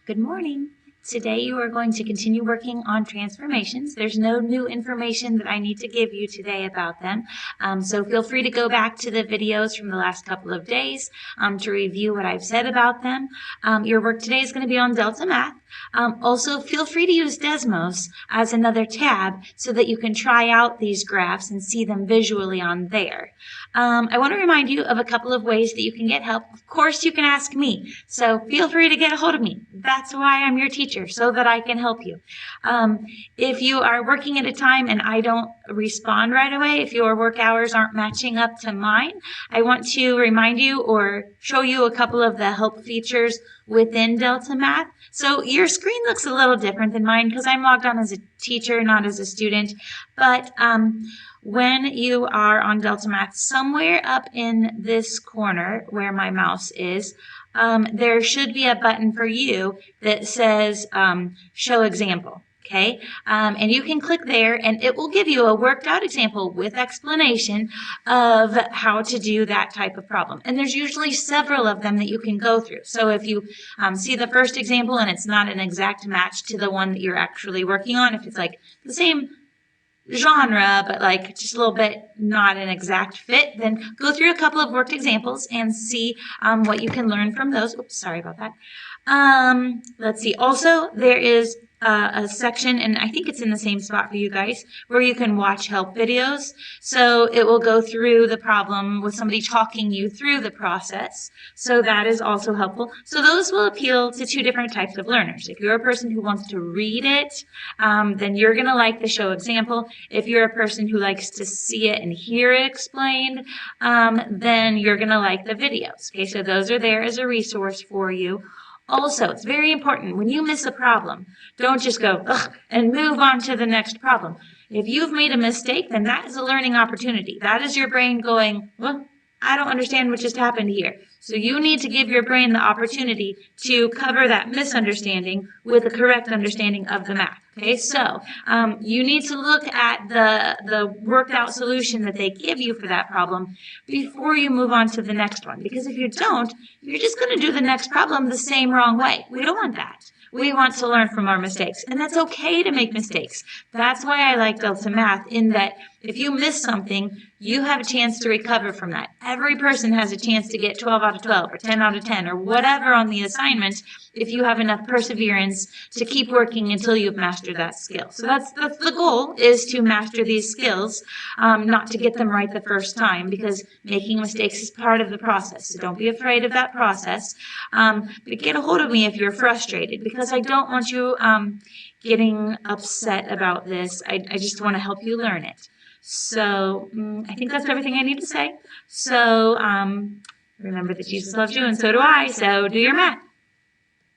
Good morning. Today you are going to continue working on transformations. There's no new information that I need to give you today about them. So feel free to go back to the videos from the last couple of days to review what I've said about them. Your work today is going to be on Delta Math. Also, feel free to use Desmos as another tab so that you can try out these graphs and see them visually on there. I want to remind you of a couple of ways that you can get help. Of course, you can ask me, so feel free to get a hold of me. That's why I'm your teacher, so that I can help you. If you are working at a time and I don't respond right away, if your work hours aren't matching up to mine, I want to remind you or show you a couple of the help features within Delta Math. So your screen looks a little different than mine because I'm logged on as a teacher, not as a student. But when you are on Delta Math, somewhere up in this corner where my mouse is, there should be a button for you that says Show Example. Okay, and you can click there and it will give you a worked out example with explanation of how to do that type of problem. And there's usually several of them that you can go through. So if you see the first example and it's not an exact match to the one that you're actually working on, if it's like the same genre but like just a little bit not an exact fit, then go through a couple of worked examples and see what you can learn from those. Oops, sorry about that. Let's see. Also, there is a section, and I think it's in the same spot for you guys, where you can watch help videos. So it will go through the problem with somebody talking you through the process. So that is also helpful. So those will appeal to two different types of learners. If you're a person who wants to read it, then you're going to like the show example. If you're a person who likes to see it and hear it explained, then you're going to like the videos. Okay, so those are there as a resource for you. Also, it's very important, when you miss a problem, don't just go, ugh, and move on to the next problem. If you've made a mistake, then that is a learning opportunity. That is your brain going, well, I don't understand what just happened here. So you need to give your brain the opportunity to cover that misunderstanding with the correct understanding of the math. Okay, so you need to look at the worked out solution that they give you for that problem before you move on to the next one. Because if you don't, you're just going to do the next problem the same wrong way. We don't want that. We want to learn from our mistakes, and that's okay to make mistakes. That's why I like Delta Math, in that if you miss something, you have a chance to recover from that. Every person has a chance to get 12 out of 12 or 10 out of 10 or whatever on the assignment if you have enough perseverance to keep working until you've mastered that skill. So that's the goal, is to master these skills, not to get them right the first time, because making mistakes is part of the process. So don't be afraid of that process. But get a hold of me if you're frustrated, because I don't want you getting upset about this. I just want to help you learn it. So I think that's everything I need to say. So remember that Jesus loves you, and so do I. So do your math.